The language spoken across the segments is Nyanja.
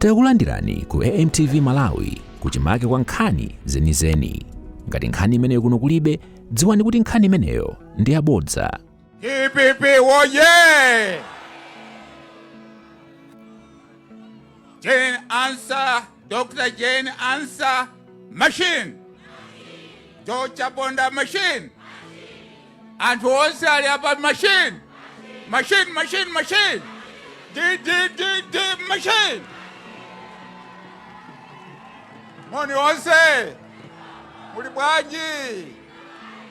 Takulandirani ku AMTV Malawi kuchimake kwa nkhani zenizeni. Ngati nkhani imeneyo kuno kulibe, dziwani kuti nkhani imeneyo ndi yabodza. TPP woye! Jane Ansah, Dr. Jane Ansah machine. George Bonda machine. And once ali apa machine. Machine. Machine. Moni onse. Muli bwanji.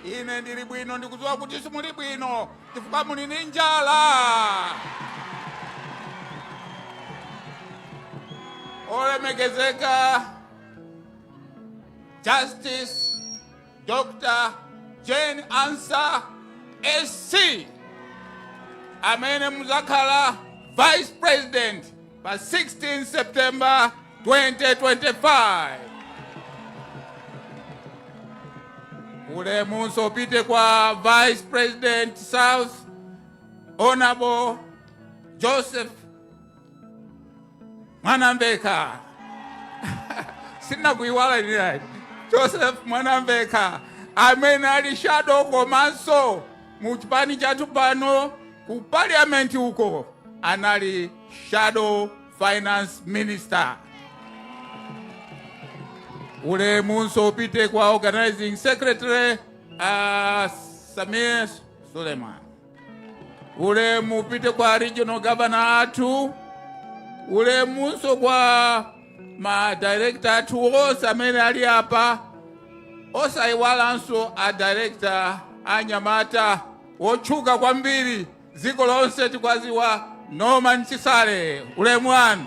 Ine ndili bwino, ndikudziwa kuti simuli bwino chifukwa muli ndi njala. Olemekezeka Justice Dr. Jane Ansah SC amene muzakhala Vice President pa 16 September 2025. Ulemu upite kwa Vice President South Honorable Joseph Mwanamveka. Sina kuiwala ni Joseph Mwanamveka amene ali shadow komanso mu chipani chathu pano ku parliament uko anali shadow finance minister. Ulemu upite kwa organizing secretary Samir Suleiman. Ulemu upite kwa regional governor athu. Ulemu kwa ma director athu onse amene ali apa. Osaiwalanso a director anyamata wotchuka kwambiri dziko lonse tikwaziwa Norman Chisale. Ulemu anu.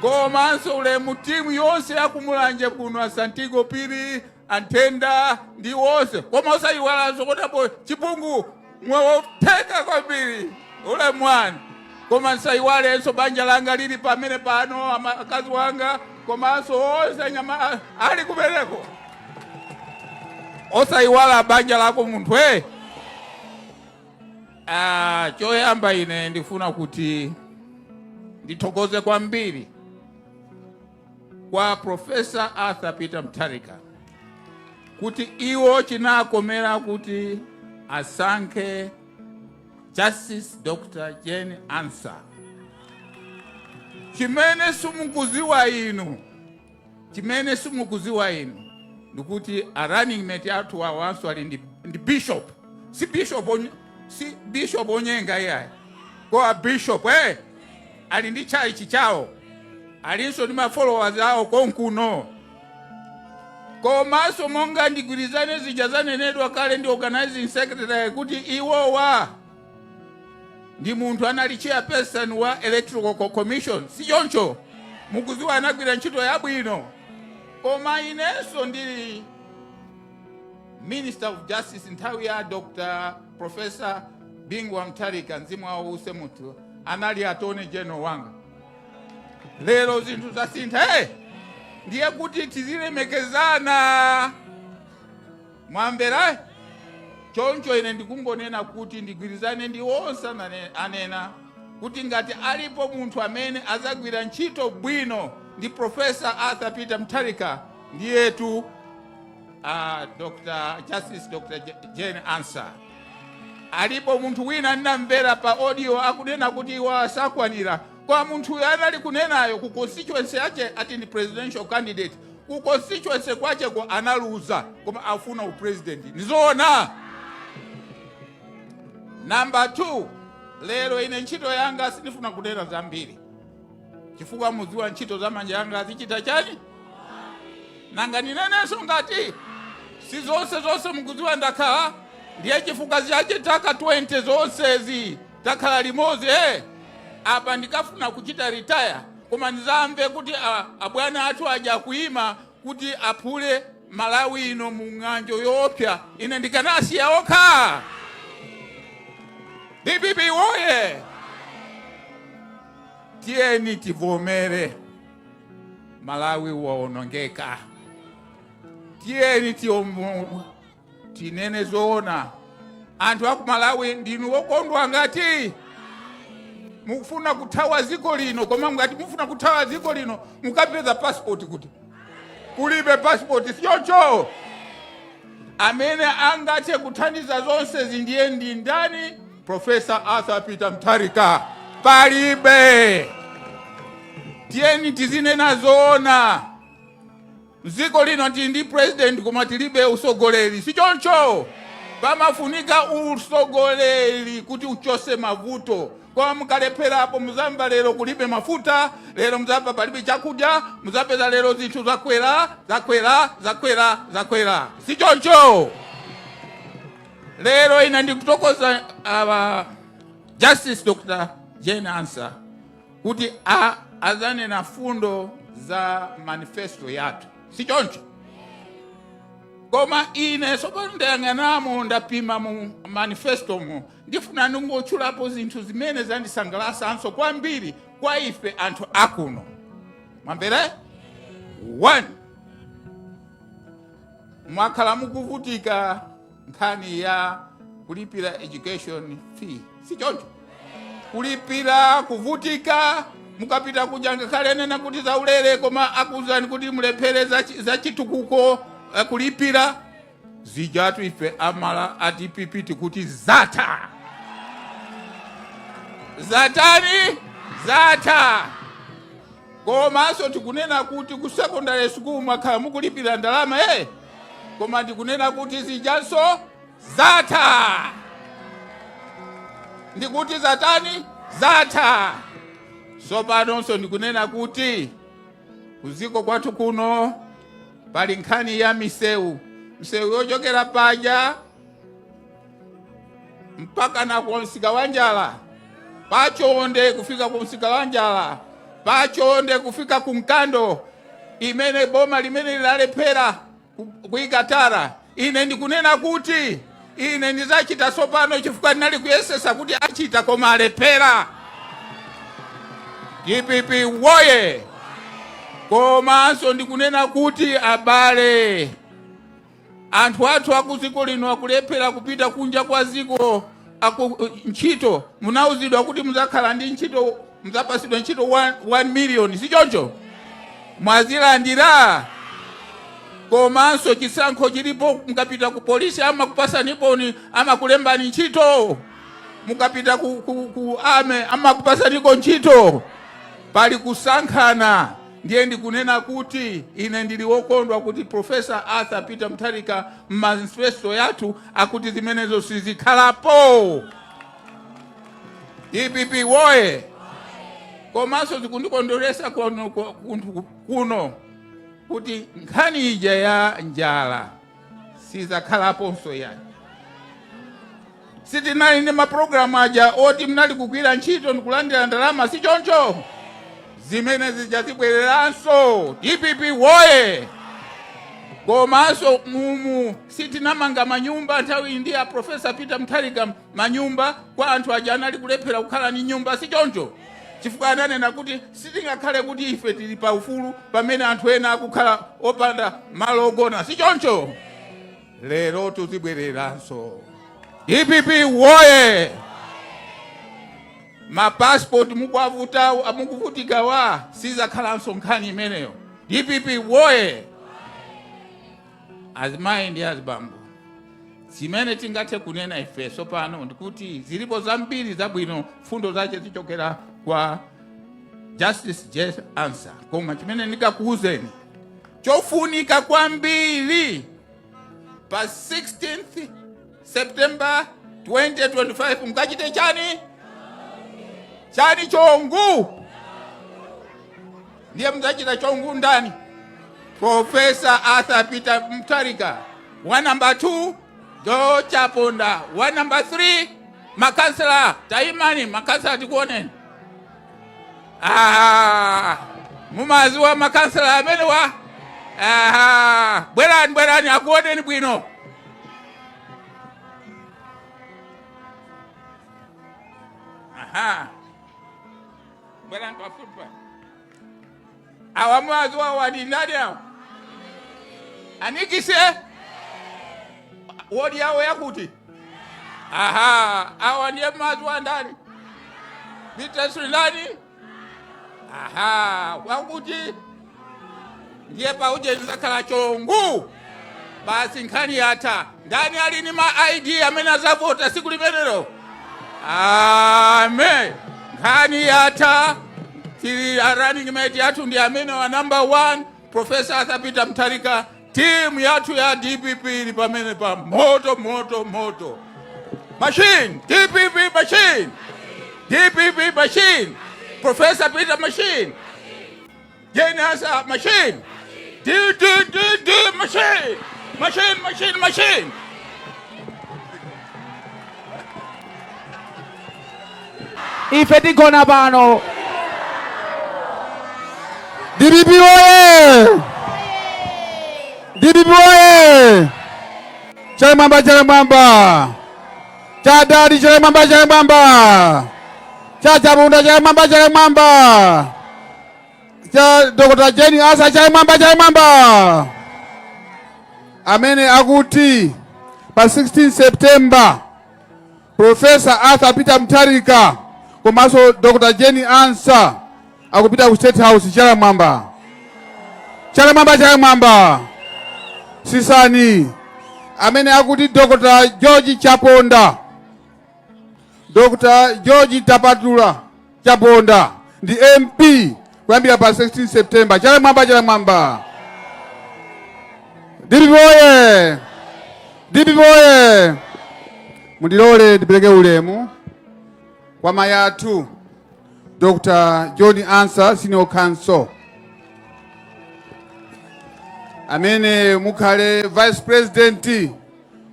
Komanso ulemu timu yonse yakumulanje kuno Asantigo Piri, Antenda ndi wonse. Koma osaiwalanso kotapo Chipungu mwoteka kwambiri. Ulemu anu. Koma nsaiwalenso banja langa lili pamene pano akazi wanga komanso onse nyama ali kubereko. Osaiwala banja lako munthu choyamba ine ndifuna kuti ndithokoze kwambiri kwa Professor Arthur Peter Mutharika kuti iwo chinakomera kuti asankhe Justice Dr. Jane Ansah. Chimene simukuziwa inu ndikuti a running mate athu awanso ali ndi bishop. Si bishop onyenga yaya. Kwa bishop ali ndi chalichi chawo. Alinso ndi ma followers awo konkuno. Komanso monga ndigwirizane zija zanenedwa kale ndi organizing secretary kuti iwowa ndi munthu anali chairperson wa electoral commission. Si choncho mukuziwa anagwira ntchito yabwino. Koma inenso ndili Minister of Justice nthawi ya Dr. Professor Bingwa Mutharika mzimu wawo usemutu anali attorney general wanga. Lero zinthu zasintha ndiye kuti tizilemekezana. Mwamvera? Choncho ine ndikungonena kuti ndigwirizane ndi onse anena kuti ngati alipo munthu amene azagwira ntchito bwino ndi Professor Arthur Peter Mutharika ndiyetu Justice Dr. Jane Ansah. Alipo munthu wina ndinamvera pa audio akunena kuti wasakwanira kwa munthu anali kunenayo ku constituency yake ati ni presidential candidate. Ku constituency kwache ko analuza koma afuna upresident. Nizoona. Number 2, lero ine ntchito yanga sinifuna kunena zambiri. Chifukwa muziwa ntchito za manja yanga azichita chani? Nanga ninenenso ngati si zonse mukuziwa ndakhala ndiye chifukwa zake taka 20 zonsezi takhala limodzi apa ndikafuna kuchita retire koma nizamve kuti abwana athu aja kuima kuti aphule Malawi ino mu ng'anjo yopya ine ndikanasiya okha. DPP woye! Tieni tivomere Malawi waonongeka. Tieni tinene zoona. Anthu aku Malawi ndinu wokondwa ngati mufuna kuthawa ziko lino, koma ngati mufuna kuthawa ziko lino mukapeza passport kuti kulibe passport sichoncho. Amene angathe kuthandiza zonse zindiye ndi ndani? Professor Arthur Peter Mutharika. Palibe. Tiyeni tizinena zoona. Ziko lino ndi president koma tilibe usogoleri sichoncho. Pamafunika usogoleri kuti uchose mavuto. Kwa mukalephera apo muzamba lero kulibe mafuta, lero muzamba palibe chakudya, muzapeza lero zinthu zakwera. Sichoncho. Lero ina ndikutokoza Justice Dr. Jane Ansah kuti azane na fundo za manifesto yathu. Sichoncho. Koma ine sopano ndayang'anamo ndapima mu manifesto mu ndifuna ndingochulapo zinthu zimene zandisangalatsa anso kwambiri kwa ife anthu akuno. Mwamvere? 1. Mwakhala mukuvutika nkhani ya kulipira education fee. Sichoncho. Kulipira kuvutika mukapita kujanga kale nena kuti zaulere koma akuzani kuti mulephere za chitukuko kulipira zijatu ife amala atipipiti kuti zata. Zatani? Zata. Komanso tikunena kuti ku secondary school mwakhala mukulipira ndalama koma tikunena kuti zijanso zata. Ndikuti zatani? Zata. Sopanonso ndikunena kuti kuziko kwathu kuno pali nkhani ya misewu yochokera paja mpaka na kwa msika wa Njala, pachonde kufika ku msika wa Njala, pachonde kufika ku Mkando, imene boma limene lalephera kuikatara. Ine ndikunena kuti ine ndizachita sopano chifukwa ndinali kuyesesa kuti achita koma alephera. DPP woye. Komanso ndikunena kuti abale anthu athu akuziko lino akulephera kupita kunja kwa ziko ntchito. Munauzidwa kuti muzakhala ndi ntchito, muzapasidwa ntchito 1 million. Sichoncho. Mwazilandira. Komanso chisankho chilipo, mukapita ku polisi ama kupasani boni ama kulembani ntchito. Mukapita ku ame ama kupasaniko ntchito. Pali kusankhana. Ndiye ndikunena kuti ine ndili wokondwa kuti Professor Arthur Peter Mutharika manifesto yathu akuti zimenezo sizikhalapo. DPP woye. Komanso zikundikondolesa kuno kuti nkhani ija ya njala sizakhalaponso yani. Sitinali ndi maprogramu aja oti mnali kugwira ntchito ndikulandira ndalama. Sichoncho. Zimene zijazibwereranso. DPP woye. Komanso sitinamanga manyumba nthawi ndi ya Professor Peter Mutharika, manyumba kwa anthu aja anali kulephera kukhala ni nyumba. Sichoncho. Chifukwa ananena kuti sitingakhale kuti ife tili pa ufulu pamene anthu ena akukhala opanda malo ogona. Sichoncho. Lero tuzibwereranso. DPP woye. Passport mukuvutika wa sizakhalanso nkhani imeneyo. DPP woye. Azimayi ndi azibambo, zimene tingathe kunena ife sopano ndikuti zilipo zambiri zabwino fundo zache zichokera kwa Justice Jane Ansah. Koma chimene ndikakuuzeni chofunika kwambiri pa 16th September 2025 mukachite chani? Chani chongu. Ndiye mzachita chongu ndani? Professor Arthur Peter Mutharika. 1 number 2 Do Chaponda. 1 number 3 makansela taimani makansela tikuoneni. Mumaziwa makansela amene wa bwerani akuoneni bwino. Bwerani kwa football. Awamaziwa wadi ndani hao. Anikise wodi yao yakuti. Awa ndiye maziwa ndani. Beatrice ndani? Aha, wakuti ndiye pauje nzakala chongu. Basi nkhani yata. Ndani alini ma ID amene azavota siku limenelo? Amen. Nkhani yata. Tili running mate yatu ndi amene wa number 1 Professor Arthur Peter Mutharika. Team yatu ya DPP ili pamene pa moto. Machine, DPP machine. DPP machine. Professor Peter machine. Jane Asa machine. D machine. Machine. Ife tikona pano. DPP oye! DPP oye! Chalemamba. Chadadi Chalemamba. Chabunda Chalemamba. Cha Dr. Jane Asa Chalemamba. Amene akuti pa 16 September Professor Arthur Peter Mutharika komanso Dr. Jane Asa akupita ku State House Chalemamba. Sisani amene akuti Dr. George Chaponda. Dr. George Tapatula Chaponda ndi MP kuyambira pa 16 September. Chalemamba. DPP oye! Mundilole ndipeleke ulemu kwa mayatu Dr. John Ansa Senior Counsel amene mukhale Vice President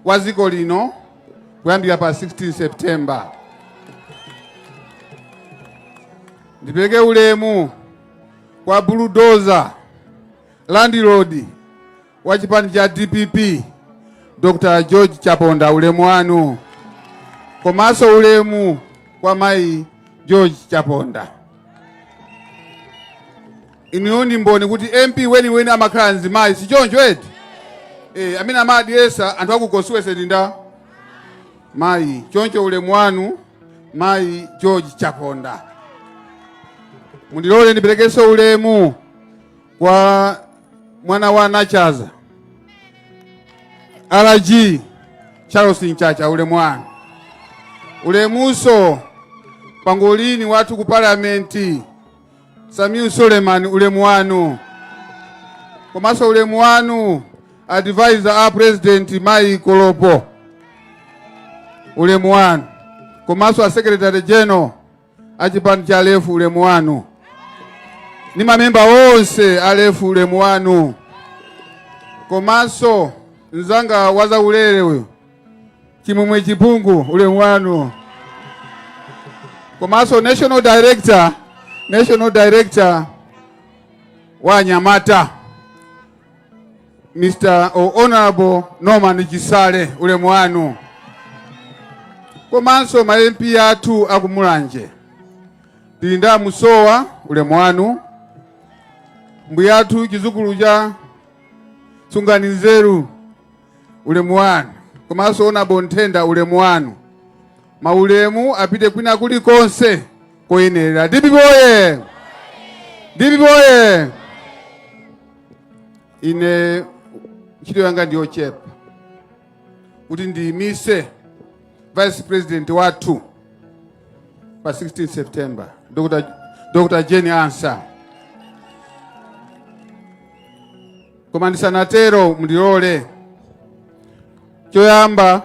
wa dziko lino kuyambira pa 16 September. Ndipeleke ulemu kwa bulldozer landlord wa chipani cha DPP Dr. George Chaponda, ulemu wanu. Komanso ulemu kwa mai George Chaponda. Inioni mboni kuti MP weni amakhala nzimayi si choncho eti? Amene amadiyesa anthu akukonsuwese ndinda mai choncho ulemu wanu mai George Chaponda. Mundilole ndiperekenso ulemu kwa mwana wa Nachaza RG Charles Nchacha, ulemu wanu. Ulemuso pangolini watu ku parliamenti Samiu Suleiman, ulemu wanu. Komanso ulemu wanu advisor a president Mai Kolopo, ulemu wanu. Komanso a secretary general achipani cha Alefu, ulemu wanu. Ni mamemba onse Alefu, ulemu wanu. Komanso nzanga waza ulere uyo Chimumwe Chipungu, ulemu wanu. Komanso national director wa Nyamata Mr. Honorable Norman Chisale, ulemu wanu. Komanso ma MP atu akumulanje Linda Musowa, ulemu wanu. Mbuyatu chizukulu cha Sungani Nzeru, ulemu wanu. Komanso Honorable Ntenda, ulemu wanu. Maulemu apite kwina kuli konse koyenera. DPP oye! Ine ntchito yanga ndiyo chepa kuti ndiyimise Vice President wathu pa 16 September Dr. Jane Ansa. Koma ndisanatero mundilole choyamba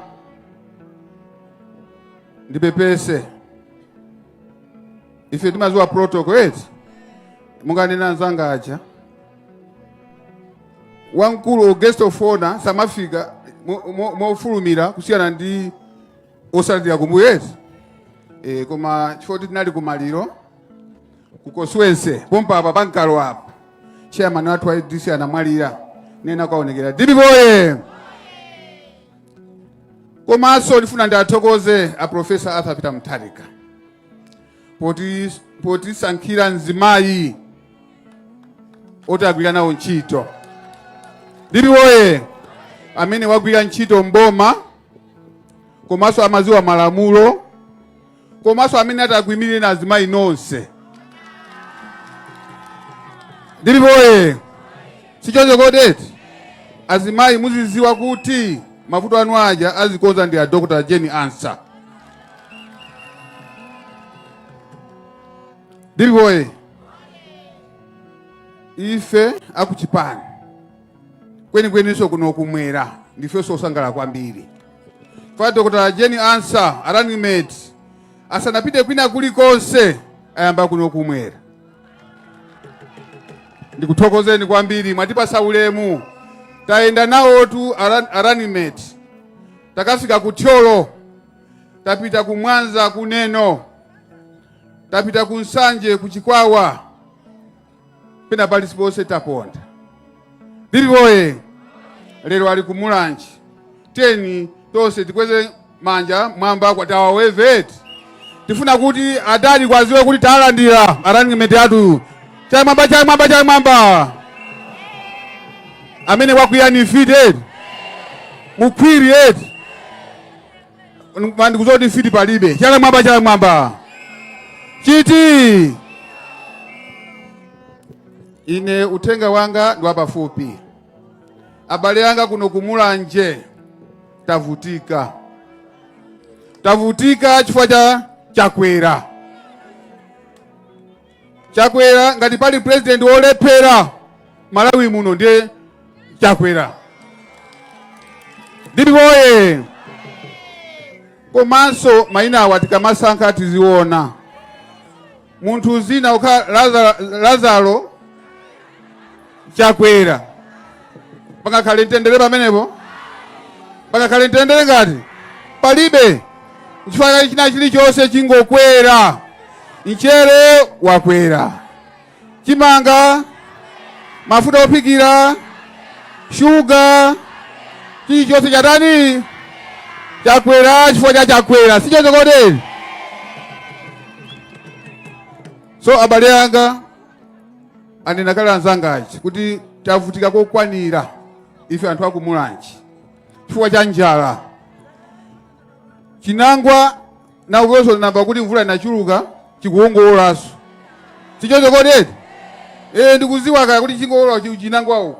ndipepese ife timaziwa protocol eti munganena nzanga aja wankulu guest of honor samafika mofulumira kusiyana ndi osalandira kumbuyo eti. Koma chifoti tinali kumaliro kukoswense pompa apa pankalo apa chairman watu wa DC anamwalira nena kaonekera. DPP oye! Komanso ndifuna ndathokoze a Professor Arthur Peter Mutharika poti sankhira nzimayi otagwira nawo ntchito. DPP oye! Amene wagwira ntchito mboma komanso amaziwa malamulo komanso amene atakwimire na azimayi nonse. Ndilipoye sichoncho kodeti azimayi muziziwa kuti mavuto anu aja azikonza ndi a Dr. Jane Ansah. Ndilipoye ife akuchipani kwenikweninso kuno kumwera ndifenso osangala kwambiri kwa Dr. Jane Ansah running mate asanapite kwina kulikonse ayamba kuno kumwera. Ndikuthokozeni kwambiri, mwatipasa ulemu. Taenda nawo tu running mate, takafika ku Thyolo, tapita ku Mwanza kuneno, tapita ku Nsanje ku Chikwawa, pena pali sipose taponda. Ndilipoye lero ali ku Mulanje, teni tonse tikweze manja mwamba kwa tawaweveti. Tifuna kuti adali kwaziwe kuti talandira running mate atu. Chai mwamba. Amene wakuyani fitted. Mukwiri eti. Mandi kuzoti fiti palibe. Chai mwamba. Chiti. Ine utenga wanga ndo pafupi. Abale yanga kuno ku Mulanje tavutika. Tavutika chifukwa cha Chakwera. Chakwera ngati pali president wolephera Malawi muno ndiye Chakwera. Ndilipoye komanso maina awa tikamasankha tiziona. Munthu zina ukha Lazaro Chakwera. Pangakhale mtendere pamenepo? Pangakhale mtendere ngati? Palibe. Chifukwa china chilichonse chingokwera. Mchere wakwera, chimanga, mafuta opikira, shuga, chilichonse chatani chakwera chifukwa cha Chakwera. Sichoncho kodeni? So abale anga anenakale anzangachi kuti tavutika kokwanira ife anthu aku Mulanje chifukwa cha njala. Chinangwa na ukoso namba kuti mvula inachuluka chikuongolaso. Sichoncho kodeti? Ndikuziwa kaya kuti chingolola chinangwawo.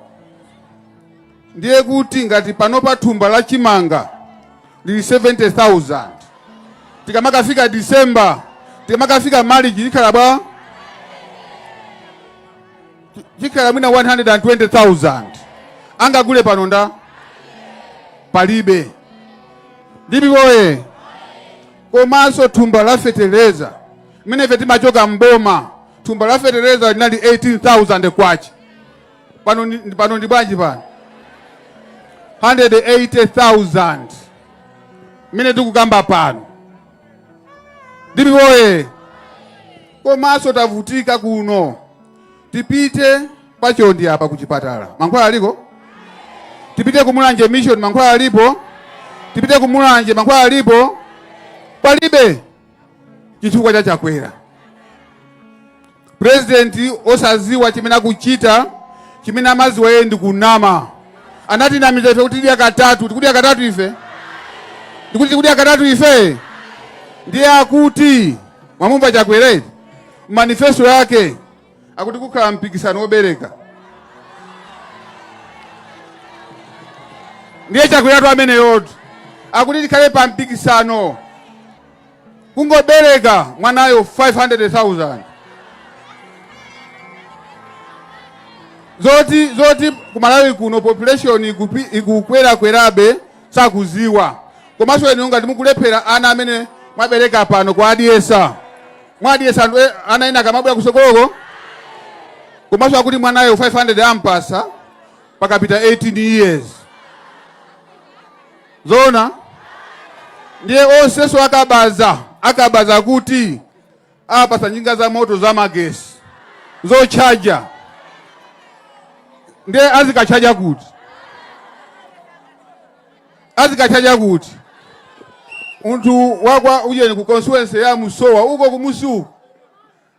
Ndiye kuti ngati pano pa thumba la chimanga lili 70,000. Tikamakafika December, tikamakafika March chikhala bwa chikhala mwina 120,000. Angagule pano nda palibe. Ndilipoye komanso thumba la feteleza mene feti machoka mboma, thumba la feteleza linali 18,000 kwacha. Pano ndi bwanji pano 180,000 mene tikukamba pano. Ndilipoye komanso tavutika kuno, tipite pachondi apa kuchipatala mankhwala aliko, tipite ku Mulanje mission mankhwala alipo, tipite ku Mulanje mankhwala alipo, palibe chifukwa cha Chakwera. President osaziwa chimene kuchita, chimene amaziwa yeye ndi kunama. Anati namiza ife kuti dia katatu, tikudia katatu ife. Tikudia katatu ife. Ndiye akuti mwamumva Chakwera manifesto yake akuti kukhala mpikisano obereka. Ndiye Chakwera tu amene yotu akuti tikhale pa mpikisano kungobereka mwanayo 500,000. Zoti kumalawi kuno population ikukwerabe sakuziwa. Komanso eni ngati mukulephera ana amene mwabereka pano kwa adiesa. Mwadiesa ana ina kamabwera kusogoloko. Komanso akuti mwanayo 500 ampasa pakapita 18 years. Zona ndiye onseso akabaza kuti apasa njinga za moto za magesi zochaja. Ndiye azikachaja kuti munthu wakwa uje ku constituency ya Musowa uko kumusuku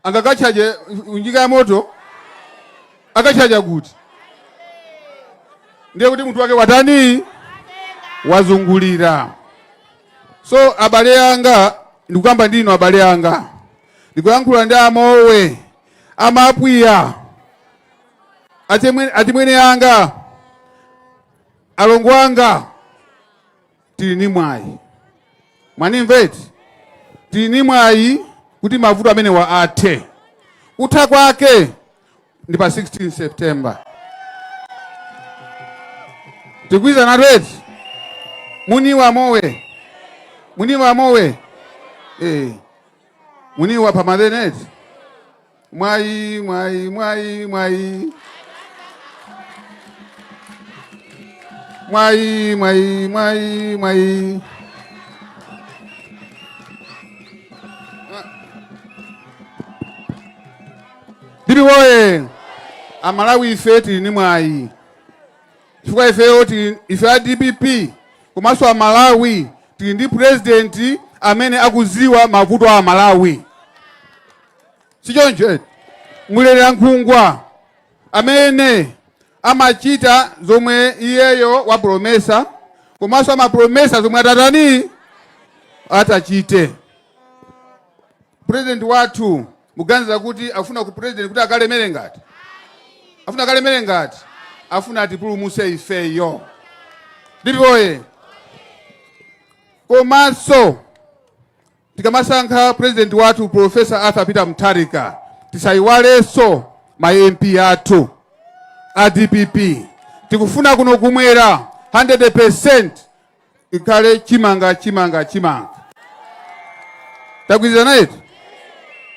angakachaje njinga ya moto akachaja kuti. Ndiye kuti munthu wake watani wazungulira. So abale yanga ndikukamba ndino abale anga, ndikuyankhula ndi Amowe, Amapwiya, atimwene anga, alongo anga, tili ni mwayi. Mwanimveti? Tili ni mwayi kuti mavuto amene wa athe. Kutha kwake ndi pa 16 September. Tikwiza natweti? Muniwa Amowe. Muniwa Amowe. Muniwa pamadeneti. Mwayi, mwayi, mwayi, mwayi. Mwayi, mwayi, mwayi, mwayi. Dibi woye, Amalawi ife tili ni mwayi. Chifukwa ife a DPP, komanso Amalawi, tili ndi president amene akuziwa mavuto a Malawi. Sichoncho, Mulera Nkhungwa, amene amachita zomwe iyeyo wa promesa, komanso amapromesa zomwe atatani atachite. President wathu muganiza kuti afuna ku president kuti akalemere ngati? Afuna akalemere ngati? Afuna atipulumutse ifeyo. Ndipoye. Komanso tikamasankha president wathu Professor Arthur Peter Mutharika, tisayiwalenso ma MP athu a DPP. Tikufuna kuno kumwera 100% ikhale chimanga. Tagwirizana yetu?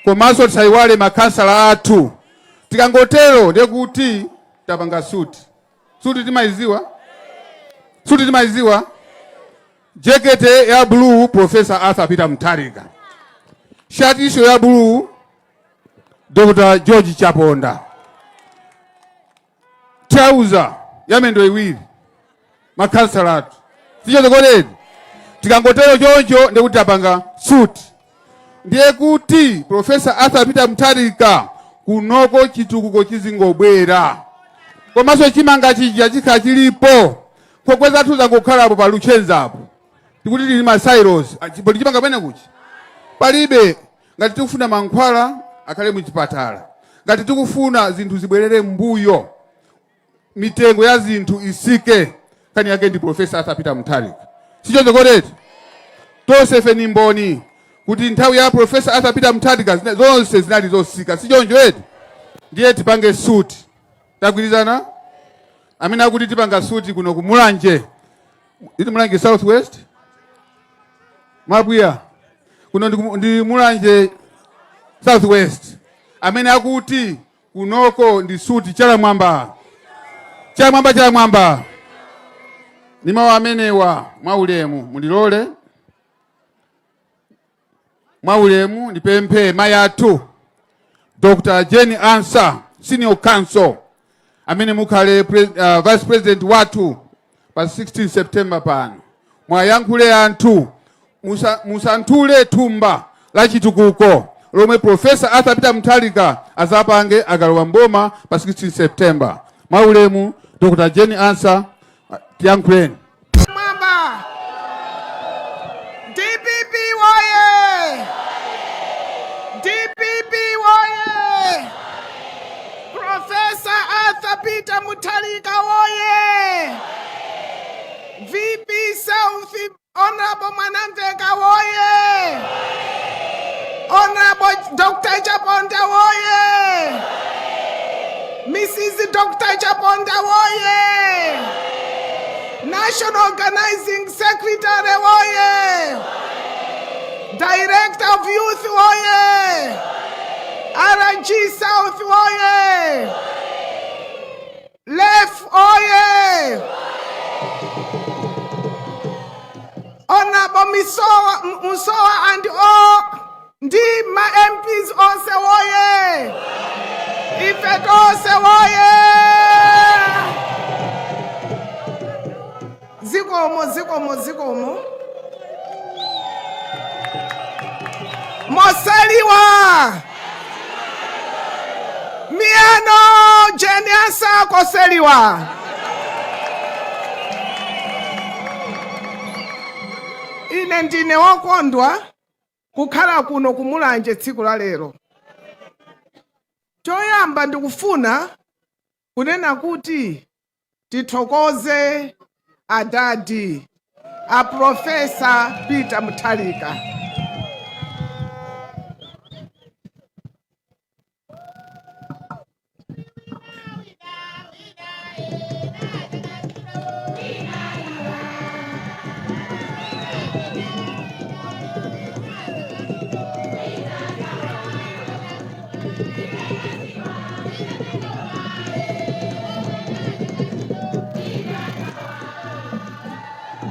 Komanso tisayiwale makansala athu. Tikangotero ndiye kuti tapanga suti. Suti timaiziwa? Suti timaiziwa? Jekete ya blue Professor Arthur Peter Mutharika. Shati isho ya blue Dr. George Chaponda. Trouser ya mendo iwiri makansala athu. Sicho zikoleni? Tikangotero choncho ndiye kuti tapanga suti. Ndiye kuti Professor Arthur Peter Mutharika kunoko chitukuko chizingobwera. Komanso chimanga chija chikhala chilipo. Kokweza athu zangokhalapo pa Luchenzapo. Tikuti tili ma silos. Chipoli chimanga pene kuchi? Palibe. Ngati tikufuna mankhwala akhale muchipatala. Ngati tikufuna zinthu zibwerere mbuyo, mitengo ya zinthu isike, kani yake ndi Professor Arthur Peter Mutharika. Sicho zikoleti? Tonse fe ni mboni kuti nthawi ya Professor Arthur Peter Mutharika zonse zinali zosika. Sichoncho eti? Ndiye tipange suti. Tagwirizana? Amene akuti tipanga suti kuno kumulanje. Iti Mulanje Southwest? Mapwiya. Kuno ndi Mulanje Southwest. Amene akuti kunoko ndi suti Chalamwamba. Chalamwamba. Ni mawu amenewa mwaulemu mulilole. Mwaulemu ndipemphe mayatu Dr. Jenny Ansah, Senior Counsel, amene mukhale Vice President wathu pa 16 September pano. Mwayankhule anthu musanthule thumba la chitukuko lomwe Professor Arthur Peter Mutharika azapange akalowa mboma pa 16 September. Mwaulemu Dr. Jenny Ansah, tiyankhuleni. Mamba DPP woye! DPP woye! Professor Arthur Peter Mutharika woye! VP South Honorable Mwanamveka woye! Honorable Dr. Chaponda woye! Mrs. Dr. Chaponda woye! National Organizing Secretary woye! Director of Youth woye! RG South woye! Left woye! Honorable Musowa and all ndi ma MPs onse woye! Ife tonse woye! Zikomo. Moseliwa! Miano Jenny Ansah koseliwa! Ine ndine wokondwa kukhala kuno kumulanje tsiku la lero. Choyamba ndikufuna kunena kuti tithokoze adadi a Profesa Peter Mutharika.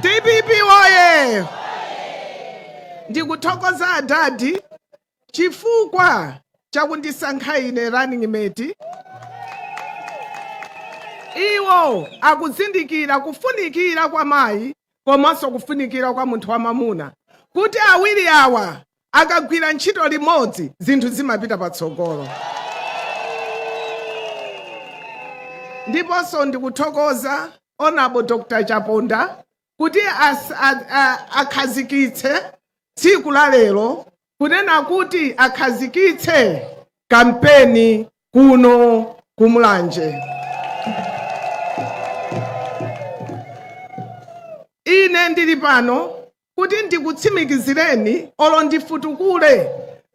DPP oye! Ndikuthokoza adadi chifukwa chakundisankha ine running mate. Iwo akuzindikira kufunikira kwa mayi komanso kufunikira kwa munthu wamamuna kuti awiri awa akagwira ntchito limodzi zinthu zimapita patsogolo. Ndiponso ndikuthokoza Honorable Dr. Chaponda kuti akhazikitse tsiku la lero kunena kuti akhazikitse kampeni kuno kumulanje. Ine ndili pano kuti ndikutsimikizireni olo ndifutukule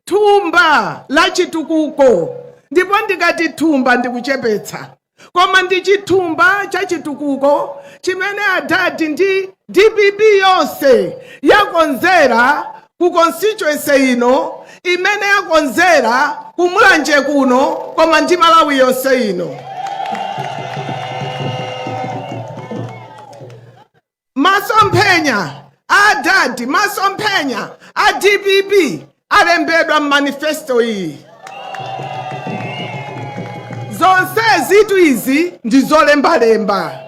thumba la chitukuko, ndipo ndikati thumba ndikuchepetsa, koma ndi chithumba cha chitukuko chimene adadi ndi DPP yonse yakonzera ku constituency ino, imene yakonzera kumulanje kuno, koma ndi Malawi yonse ino. Masomphenya adadi, masomphenya a DPP alembedwa manifesto iyi. Zonsezi izi ndizolembalemba,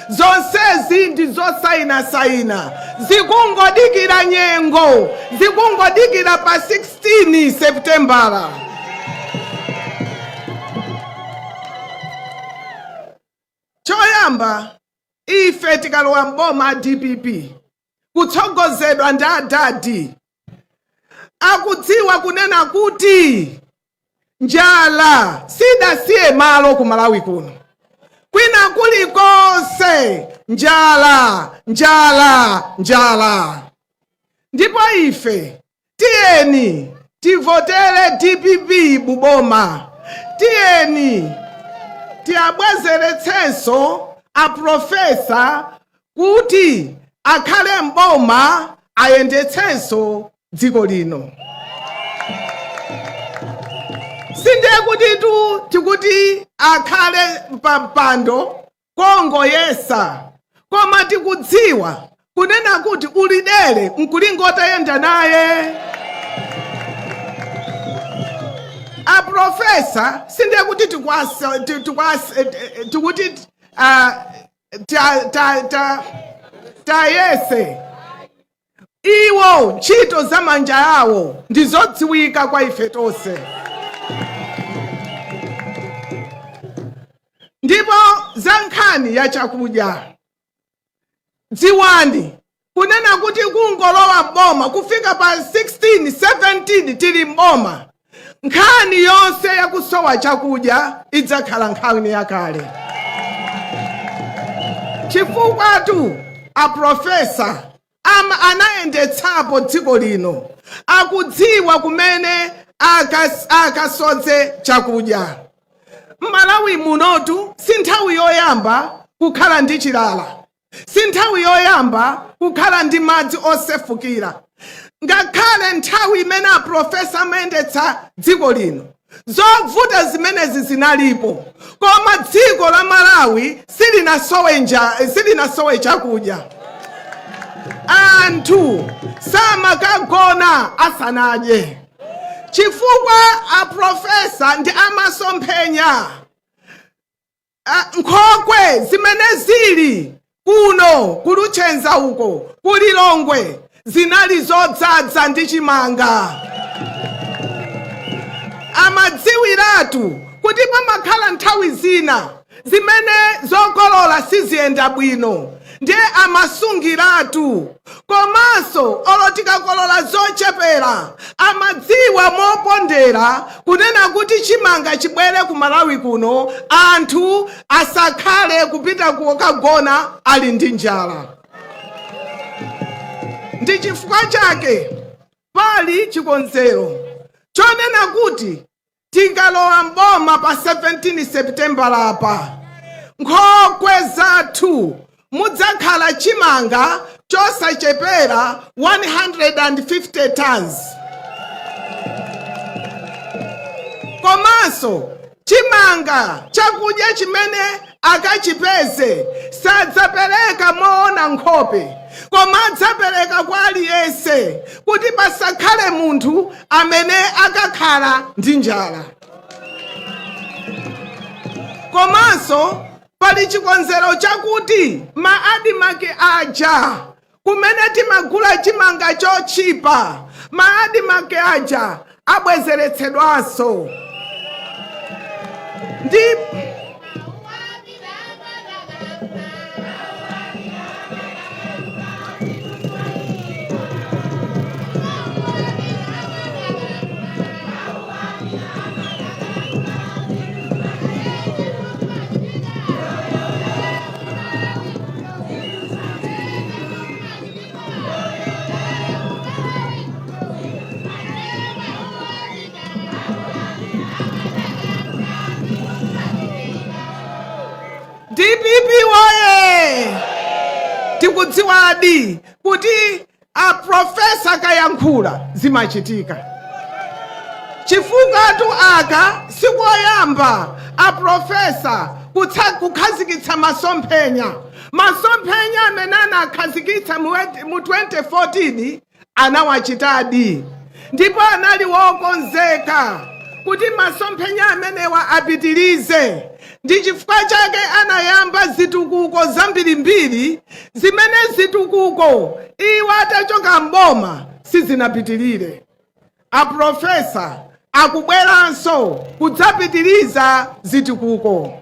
zonsezi ndizosaina, zikungodikira nyengo, zikungodikira pa 16 September. Choyamba, ife tikalowa mboma DPP kutsogozedwa ndi adadi akudziwa kunena kuti njala sidasiye malo ku Malawi kuno, kwina kulikonse njala. Ndipo ife tiyeni tivotere DPP buboma, tiyeni tiabwezeretsenso a Profesa kuti akhale mboma ayendetsenso dziko lino. Sindiye kuti tikuti akhale pampando kongoyesa, koma tikudziwa kunena kuti ulidere mkulingota yenda naye. A Profesa sindiye kuti tikuti tayese. Iwo ntchito za manja yawo ndizodziwika kwa ife tonse. Ndipo za nkhani ya chakudya, dziwani kunena kuti kungolowa mboma kufika pa 16, 17 tili mboma, nkhani yonse yakusowa chakudya idzakhala nkhani yakale. Chifukwa a Profesa anayendetsapo dziko lino, akudziwa kumene akasodze chakudya. Malawi munotu sinthawi yoyamba kukhala ndi chilala, sinthawi yoyamba kukhala ndi madzi osefukira. Ngakhale nthawi imene a Profesa amayendetsa dziko lino, zovuta zimenezi zinalipo, koma dziko la Malawi silinasowe chakudya. Anthu samakagona asanadye, chifukwa a Profesa ndi amasomphenya. Nkhokwe zimene zili kuno kuluchenza uko kulilongwe zinali zodzadza ndi chimanga. Amadziwiratu kuti pamakhala nthawi zina zimene zokolola siziyenda bwino ndiye amasungiratu. Komanso olotikakolola zochepera amadziwa mopondera kunena kuti chimanga chibwere ku Malawi kuno anthu asakhale kupita kukagona ali ndi njala. Ndi chifukwa chake pali chikonzero chonena kuti tikalowa mboma pa 17 September lapa nkhokwe zathu mudzakhala chimanga chosachepera 150 tons. Komanso chimanga chakudya chimene akachipeze sadzapereka moona nkhope koma adzapereka kwa aliyense kuti pasakhale munthu amene akakhala ndi njala. Komanso pali chikonzero chakuti maadimake aja kumene timagula chimanga chochipa maadimake aja abwezeretsedwanso. DPP woye! Tikudziwadi kuti a profesa kayankhula zimachitika. Chifukwa tu aka sikoyamba a profesa kukhazikitsa masomphenya. Masomphenya amene anakhazikitsa mu 2014 anawachitadi. Ndipo anali wokonzeka kuti masomphenya amenewa apitirize. Ndi chifukwa chake anayamba zitukuko zambirimbiri zimene zitukuko iwo atachoka mboma sizinapitirire. A profesa akubweranso kudzapitiriza zitukuko.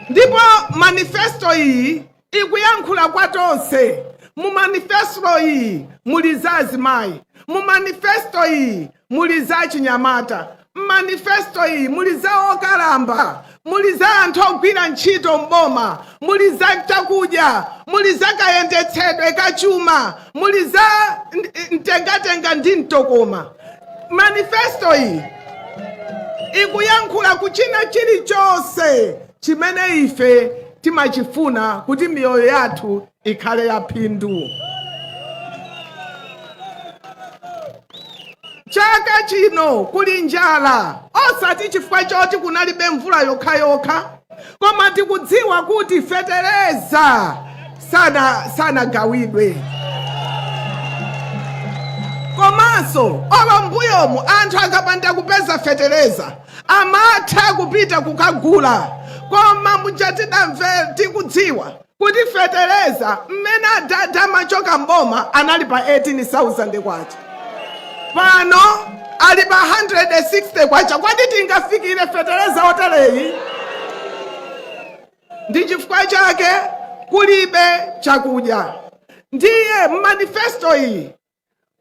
Ndipo manifesto iyi ikuyankhula kwa tonse. Mu manifesto iyi muli za azimayi, mu manifesto iyi muli za chinyamata, manifesto iyi muli za okalamba, muli za anthu ogwira ntchito mboma, muli za chakudya, muli za kayendetsedwe kachuma, muli za mtengatenga ndi mtokoma. Manifesto iyi ikuyankhula kuchina chilichonse chimene ife timachifuna kuti miyoyo yathu ikhale yaphindu. Chaka chino kuli njala osati chifukwa choti kunalibe mvula yokhayokha koma tikudziwa kuti fetereza sanagawidwe. Komanso olombuyomu anthu akapanda kupeza fetereza amatha kupita kukagula koma mujatidamve tikudziwa kuti fetereza mmene adada machoka mboma anali pa 18,000 kwacha. Pano ali pa 160 kwacha. Kwadi tingafikire fetereza otaleyi? Ndi chifukwa chake kulibe chakudya. Ndiye manifesto iyi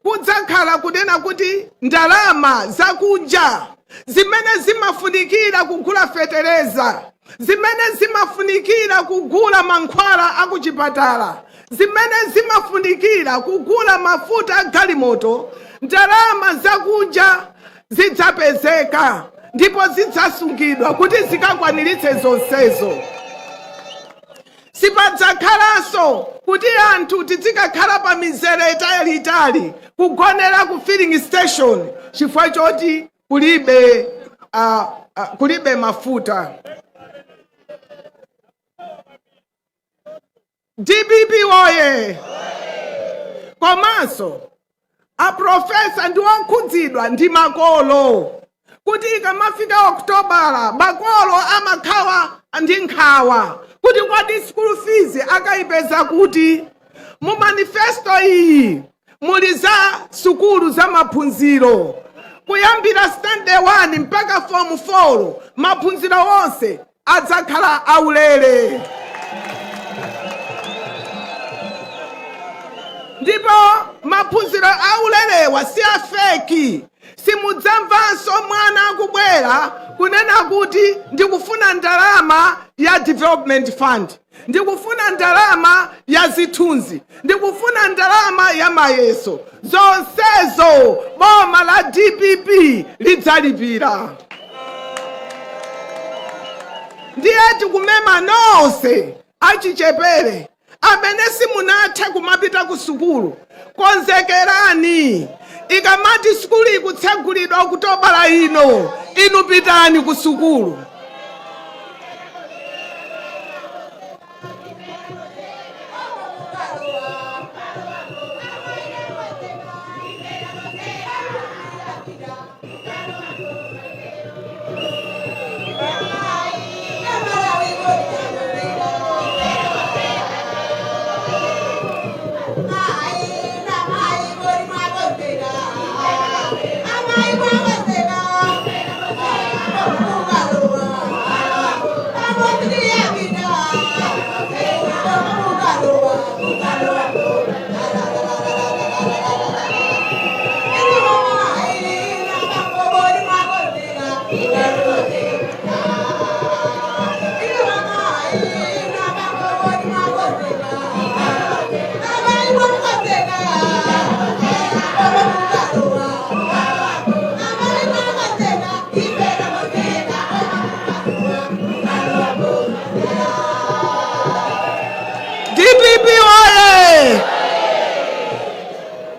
kudzakhala kunena kuti ndalama zakudya zimene zimafunikira kugula fetereza, zimene zimafunikira kugula mankhwala akuchipatala, zimene zimafunikira kugula mafuta agalimoto, ndalama zakudya zidzapezeka ndipo zidzasungidwa kuti zikakwaniritse zonsezo. Sipadzakhalanso kuti anthu tizikakhala pa mizere itali kugonera ku filling station chifukwa choti kulibe mafuta. DPP woye! Komanso a profesa ndi okhudzidwa ndi makolo kuti ikamafika Okutobala makolo amakhawa ndi nkhawa kuti kwadi school fees akayipeza kuti. Mu manifesto iyi muli za sukulu za maphunziro, kuyambira standard 1 mpaka form 4 maphunziro onse adzakhala aulere. Ndipo maphunziro aulerewa si afeki. Simudzamvanso mwana akubwera kunena kuti ndikufuna ndalama ya development fund, ndikufuna ndalama ya zithunzi, ndikufuna ndalama ya mayeso. Zonsezo boma la DPP lidzalipira. Ndiye tikumema nonse achichepere amene simunathe kumapita ku sukulu, konzekerani. Ikamati sukulu ikutsegulidwa Okutobala ino, inu pitani ku sukulu.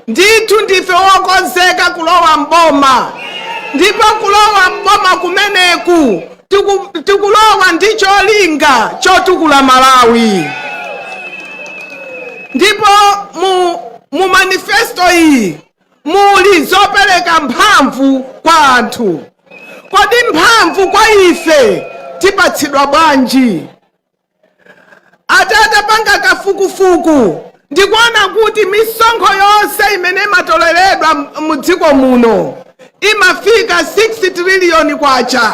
Ndithu ndife wokonzeka kulowa mboma. Ndipo kulowa mboma kumeneku tikulowa ndi cholinga chotukula Malawi. Ndipo mu manifesto iyi muli zopereka mphamvu kwa anthu. Kodi mphamvu kwa ife tipatsidwa bwanji? Atata panga kafukufuku ndikuona kuti misonkho yonse imene matoleredwa mu dziko muno imafika 6 trillion kwacha.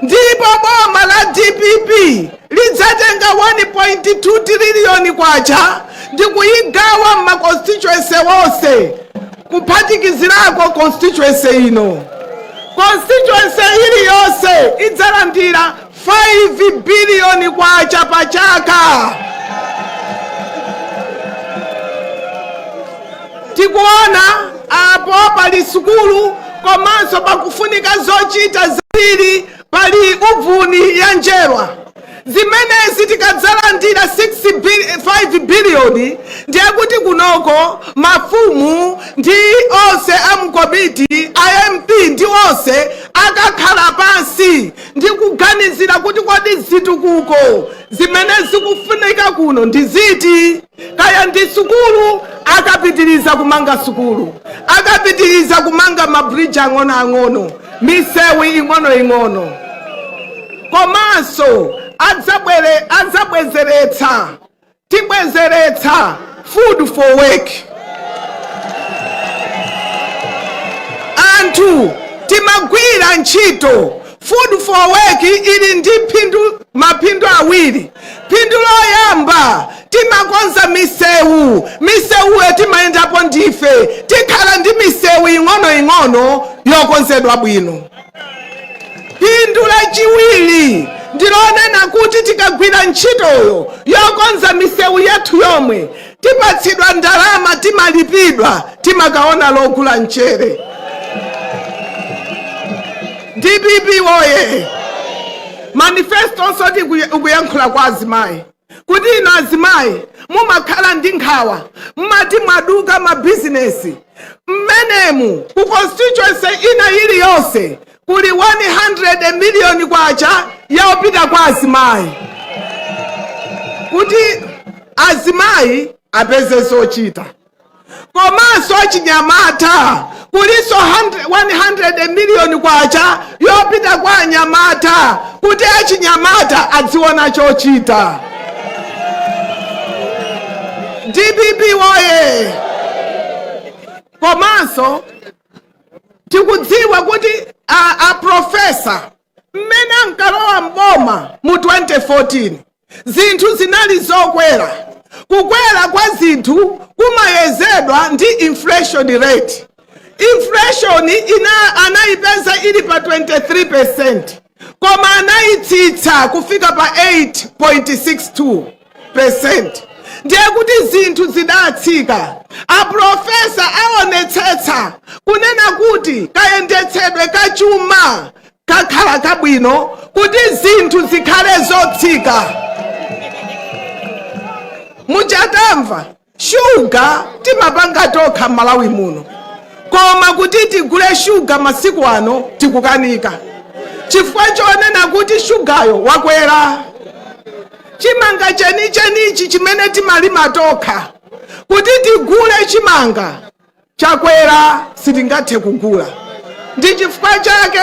Ndipo boma la DPP lidzatenga 1.2 trillion kwacha ndikuyigawa m'maconstituency wonse, kuphatikizirako constituency ino. Constituency iliyonse idzalandira 5 billion kwacha pa chaka. Tikuona apo pali sukulu komanso pakufunika zochita zambiri, pali uvuni ya njerwa. Zimenezi tikadzalandira 5 billion ndiye kuti kunoko mafumu ndi onse amkomiti IMP ndi onse akakhala pansi ndi kuganizira kuti kodi zitukuko zimene zikufunika kuno ndi ziti. Kaya ndi sukulu akapitiriza kumanga sukulu, akapitiriza kumanga mabridge ang'ono-ang'ono, misewu ing'ono-ing'ono. Komanso tibwezeretsa food for work. Anthu timagwira ntchito. Food for work ili ndi mapindu awiri. Phindu loyamba timakonza misewu timayendapo ndife, tikhala ndi misewu ing'ono-ing'ono yokonzedwa bwino. Phindu lachiwiri ndilonena kuti tikagwira ntchitoyo yokonza misewu yathu yomwe tipatsidwa ndalama, timalipidwa, timakaona logula mchere. DPP woye, manifesto nsoti ukuyankhula kwa azimayi kuti ino azimayi mumakhala ndi nkhawa, mmati mwaduka mabizinesi. Mmenemu ku constituency ina iliyonse kuli 100 million kwacha yaopita kwa azimayi, kuti azimayi apeze zochita. Komanso achinyamata kuliso 100 million kwacha yopita kwa anyamata, kuti achinyamata adziona chochita. DPP woye. Komanso tikudziwa kuti aprofesa mmene ankalowa mboma mu 2014 zinthu zinali zokwera. Kukwera kwa zinthu kumayezedwa ndi inflation rate. Inflation anayipeza ili pa 23%, koma anayitsitsa kufika pa 8.62%. Ndiye kuti zinthu zidatsika. Aprofesa aonetsetsa kunena kuti kayendetsedwe kachuma kakhala kabwino kuti zinthu zikhale zotsika. Muchatamva shuga timapanga tokha Malawi muno, koma kuti tigule shuga masiku ano tikukanika chifukwa chonena kuti shugayo wakwera. Chimanga chenichi chimene timalima tokha kuti tigule chimanga chakwera sitingathe kugula. Ndi chifukwa chake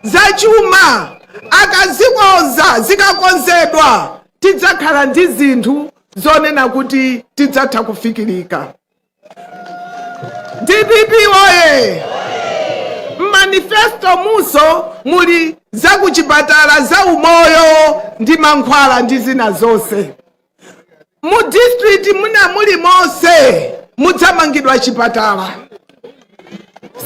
zachuma akazikoza zikakonzedwa tidzakhala ndi zinthu zonena kuti tidzatha kufikirika. DPP oye! Manifesto muso muli za kuchipatala za umoyo ndi mankhwala ndi zina zonse. Mu district muna muli monse mudzamangidwa chipatala.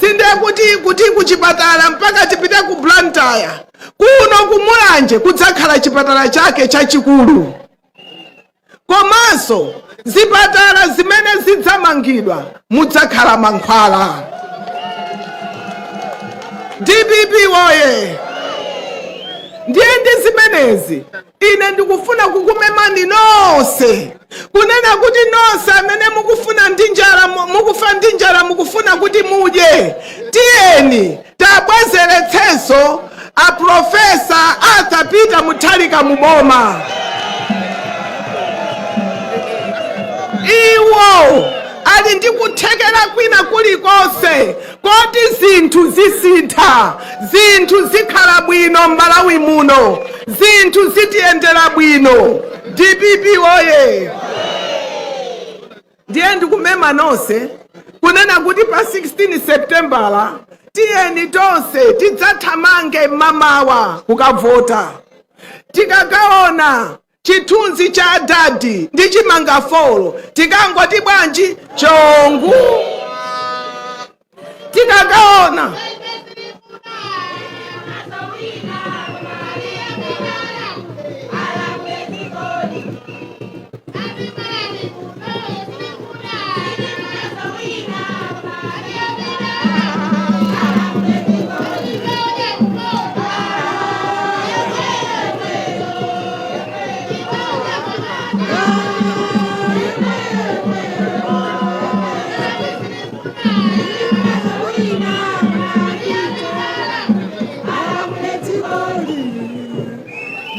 Sinde kuti kuchipatala mpaka tipite ku Blantyre kuno kumulanje kudzakhala chipatala chake chachikulu. Komanso zipatala zimene zidzamangidwa mudzakhala mankhwala. DPP oye! Ndiye ndi zimenezi ine ndikufuna kukumemani nonse kunena kuti nonse amene mukufuna ndi njala mukufuna kuti mudye, tiyeni tabwezeretsenso aprofesa Arthur Peter Mutharika muboma. Iwo ali ndi kuthekera kwina kulikonse kuti zinthu zisintha, zinthu zikhala bwino Malawi muno, zinthu zitiyendera bwino. DPP oye! Ndiye ndikumema nonse kunena kuti pa 16 September tiyeni tonse tidzathamange mamawa kukavota. Tikakaona chithunzi cha dadi ndi chimangafolo tikangoti bwanji chongu. Tikakaona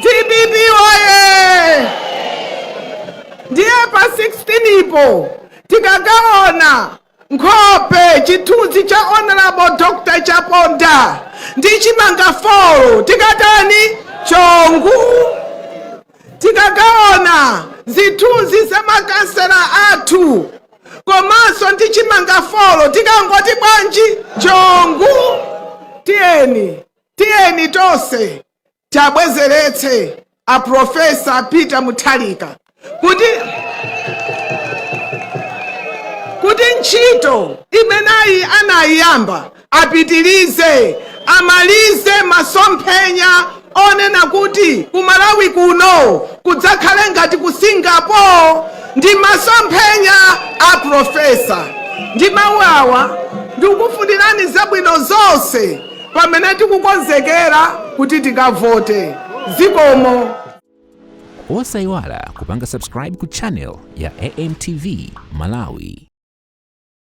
DPP oye! Ndiye pa 16 ipo tikakaona nkhope chithunzi cha Honorable Dr. Chaponda ndi chimangafolo tikatani chongu. Tikakaona zithunzi za makansela athu komanso ndi chimangafolo tikangoti bwanji chongu. Tiyeni tonse tabwezeretse aprofesa Peter Mutharika kuti ntchito imeneyi anayiyamba apitilize, amalize masomphenya onena kuti ku Malawi kuno kudzakhale ngati ku Singapore. Ndi masomphenya a profesa. Ndi mawu awa ndikufunirani zabwino zonse pamene tikukonzekera kuti tikavote. Zikomo. Osayiwala kupanga subscribe ku channel ya AMTV Malawi.